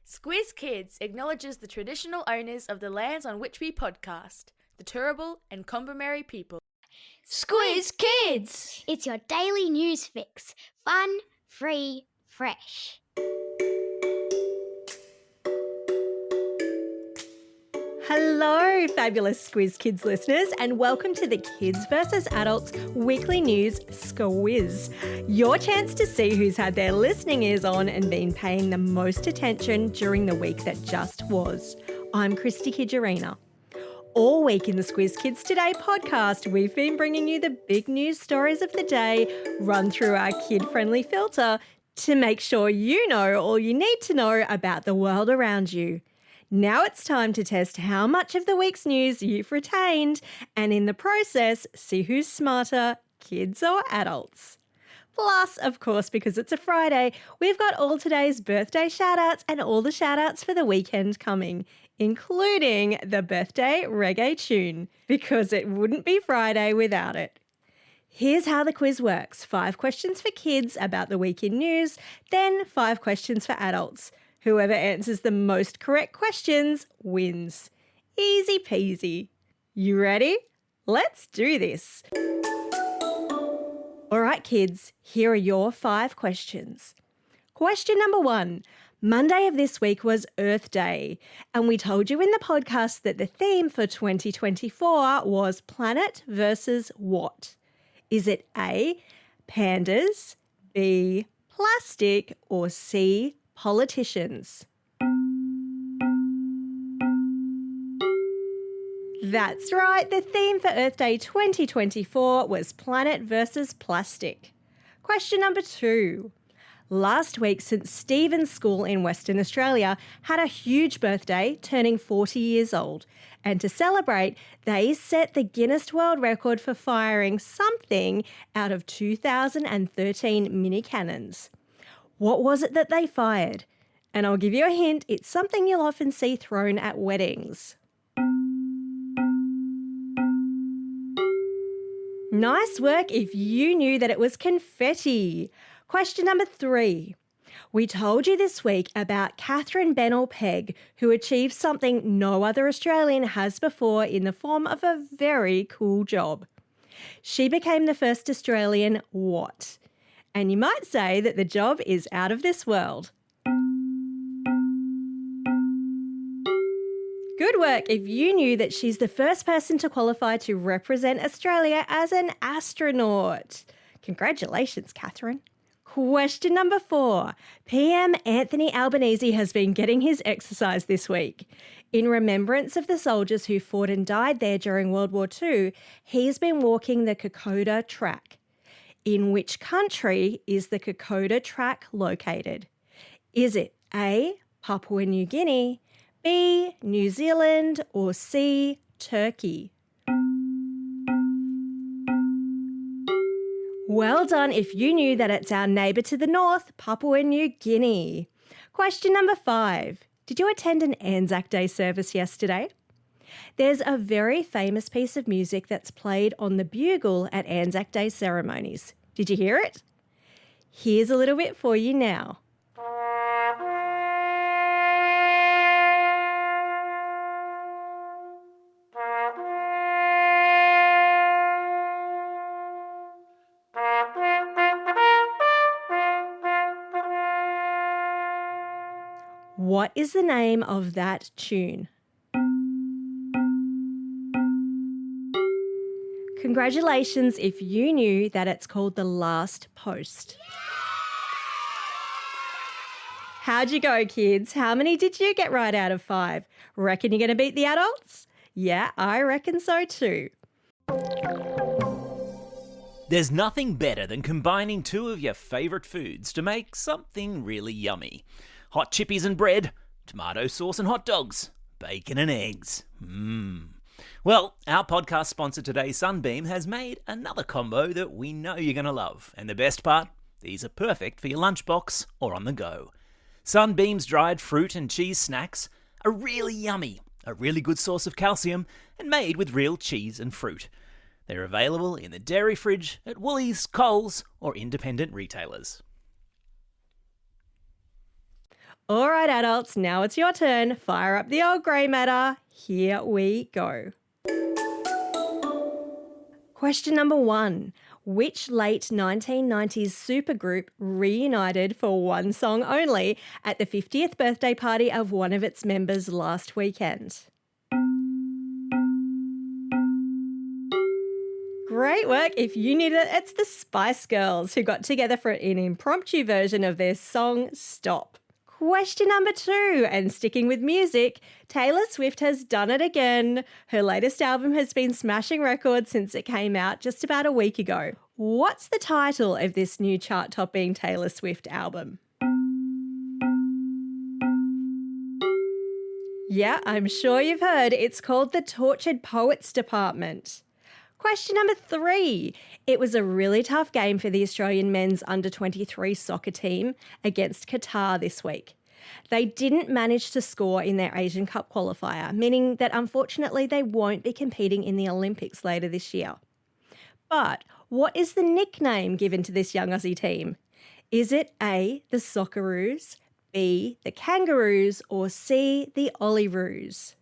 Squiz Kids acknowledges the traditional owners of the lands on which we podcast, the Turrbal and Kombumerri people. Squiz Kids! It's your daily news fix. Fun, free, fresh. Hello, fabulous Squiz Kids listeners, and welcome to the Kids vs. Adults Weekly News Squiz. Your chance to see who's had their listening ears on and been paying the most attention during the week that just was. I'm Christy Kijarina. All week in the Squiz Kids Today podcast, we've been bringing you the big news stories of the day, run through our kid-friendly filter to make sure you know all you need to know about the world around you. Now it's time to test how much of the week's news you've retained and in the process, see who's smarter, kids or adults. Plus, of course, because it's a Friday, we've got all today's birthday shout-outs and all the shout-outs for the weekend coming, including the birthday reggae tune, because it wouldn't be Friday without it. Here's how the quiz works. 5 questions for kids about the week in news, then 5 questions for adults. Whoever answers the most correct questions wins. Easy peasy. You ready? Let's do this. All right, kids, here are your 5 questions. Question number 1. Monday of this week was Earth Day, and we told you in the podcast that the theme for 2024 was planet versus what? Is it A, pandas, B, plastic, or C, politicians? That's right, the theme for Earth Day 2024 was planet versus plastic. Question number 2. Last week, St Stephen's School in Western Australia had a huge birthday, turning 40 years old. And to celebrate, they set the Guinness World Record for firing something out of 2013 mini cannons. What was it that they fired? And I'll give you a hint, it's something you'll often see thrown at weddings. Nice work if you knew that it was confetti. Question number 3. We told you this week about Catherine Bennell-Pegg, who achieved something no other Australian has before in the form of a very cool job. She became the first Australian what? And you might say that the job is out of this world. Good work if you knew that she's the first person to qualify to represent Australia as an astronaut. Congratulations, Catherine. Question number 4. PM Anthony Albanese has been getting his exercise this week. In remembrance of the soldiers who fought and died there during World War II, he's been walking the Kokoda Track. In which country is the Kokoda Track located? Is it A, Papua New Guinea, B, New Zealand, or C, Turkey? Well done if you knew that it's our neighbour to the north, Papua New Guinea. Question number 5. Did you attend an Anzac Day service yesterday? There's a very famous piece of music that's played on the bugle at Anzac Day ceremonies. Did you hear it? Here's a little bit for you now. What is the name of that tune? Congratulations if you knew that it's called The Last Post. How'd you go, kids? How many did you get right out of 5? Reckon you're going to beat the adults? Yeah, I reckon so too. There's nothing better than combining 2 of your favourite foods to make something really yummy. Hot chippies and bread, tomato sauce and hot dogs, bacon and eggs. Well, our podcast sponsor today, Sunbeam, has made another combo that we know you're going to love. And the best part? These are perfect for your lunchbox or on the go. Sunbeam's dried fruit and cheese snacks are really yummy, a really good source of calcium, and made with real cheese and fruit. They're available in the dairy fridge at Woolies, Coles, or independent retailers. All right, adults, now it's your turn. Fire up the old grey matter. Here we go. Question number 1. Which late 1990s supergroup reunited for one song only at the 50th birthday party of one of its members last weekend? Great work. If you need it, it's the Spice Girls who got together for an impromptu version of their song Stop. Question number 2, and sticking with music, Taylor Swift has done it again. Her latest album has been smashing records since it came out just about a week ago. What's the title of this new chart-topping Taylor Swift album? Yeah, I'm sure you've heard. It's called The Tortured Poets Department. Question number 3. It was a really tough game for the Australian men's under-23 soccer team against Qatar this week. They didn't manage to score in their Asian Cup qualifier, meaning that unfortunately they won't be competing in the Olympics later this year. But what is the nickname given to this young Aussie team? Is it A, the Socceroos, B, the Kangaroos, or C, the Olyroos?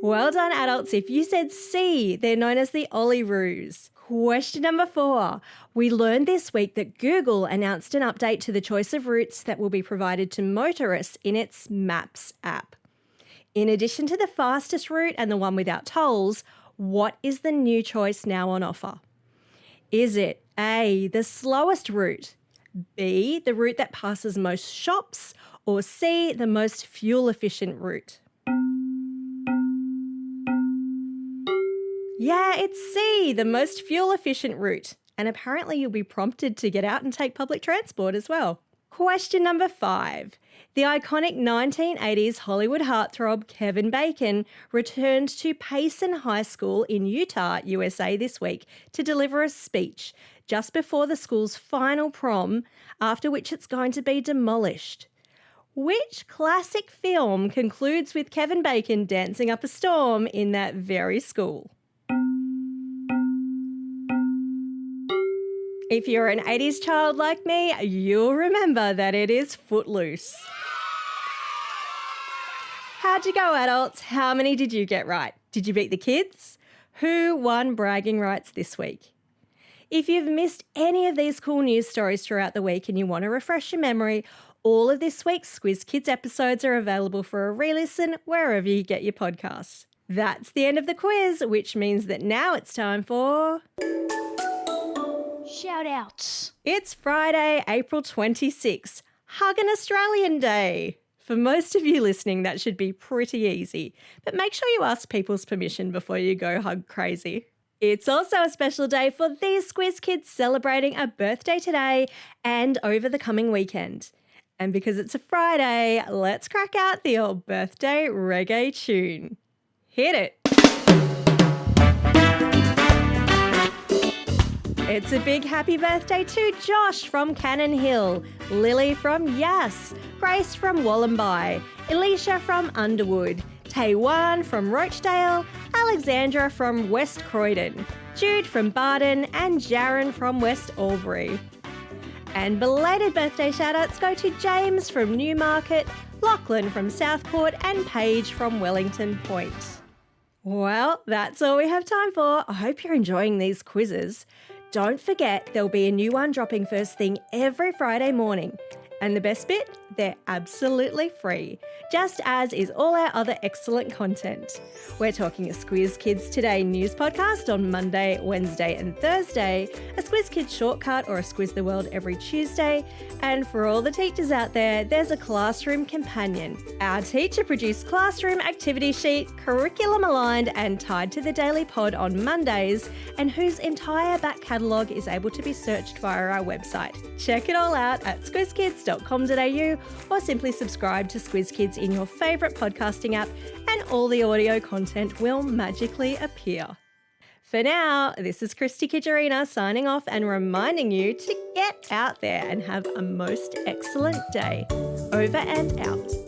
Well done, adults. If you said C, they're known as the Olyroos. Question number 4. We learned this week that Google announced an update to the choice of routes that will be provided to motorists in its Maps app. In addition to the fastest route and the one without tolls, what is the new choice now on offer? Is it A, the slowest route, B, the route that passes most shops, or C, the most fuel-efficient route? Yeah, it's C, the most fuel-efficient route. And apparently you'll be prompted to get out and take public transport as well. Question number 5. The iconic 1980s Hollywood heartthrob Kevin Bacon returned to Payson High School in Utah, USA this week to deliver a speech just before the school's final prom, after which it's going to be demolished. Which classic film concludes with Kevin Bacon dancing up a storm in that very school? If you're an 80s child like me, you'll remember that it is Footloose. How'd you go, adults? How many did you get right? Did you beat the kids? Who won bragging rights this week? If you've missed any of these cool news stories throughout the week and you want to refresh your memory, all of this week's Squiz Kids episodes are available for a re-listen wherever you get your podcasts. That's the end of the quiz, which means that now it's time for... Shout-outs. It's Friday, April 26th, Hug an Australian Day. For most of you listening, that should be pretty easy, but make sure you ask people's permission before you go hug crazy. It's also a special day for these Squiz Kids celebrating a birthday today and over the coming weekend. And because it's a Friday, let's crack out the old birthday reggae tune. Hit it. It's a big happy birthday to Josh from Cannon Hill, Lily from Yass, Grace from Wollombi, Alicia from Underwood, Taiwan from Rochdale, Alexandra from West Croydon, Jude from Barden, and Jaron from West Albury. And belated birthday shout-outs go to James from Newmarket, Lachlan from Southport, and Paige from Wellington Point. Well, that's all we have time for. I hope you're enjoying these quizzes. Don't forget, there'll be a new one dropping first thing every Friday morning. And the best bit? They're absolutely free, just as is all our other excellent content. We're talking a Squiz Kids Today news podcast on Monday, Wednesday and Thursday, a Squiz Kids shortcut or a Squiz the World every Tuesday, and for all the teachers out there, there's a classroom companion. Our teacher-produced classroom activity sheet, curriculum aligned and tied to the daily pod on Mondays, and whose entire back catalogue is able to be searched via our website. Check it all out at squizkids.com.au or simply subscribe to Squiz Kids in your favourite podcasting app and all the audio content will magically appear. For now, this is Christy Kijarina signing off and reminding you to get out there and have a most excellent day. Over and out.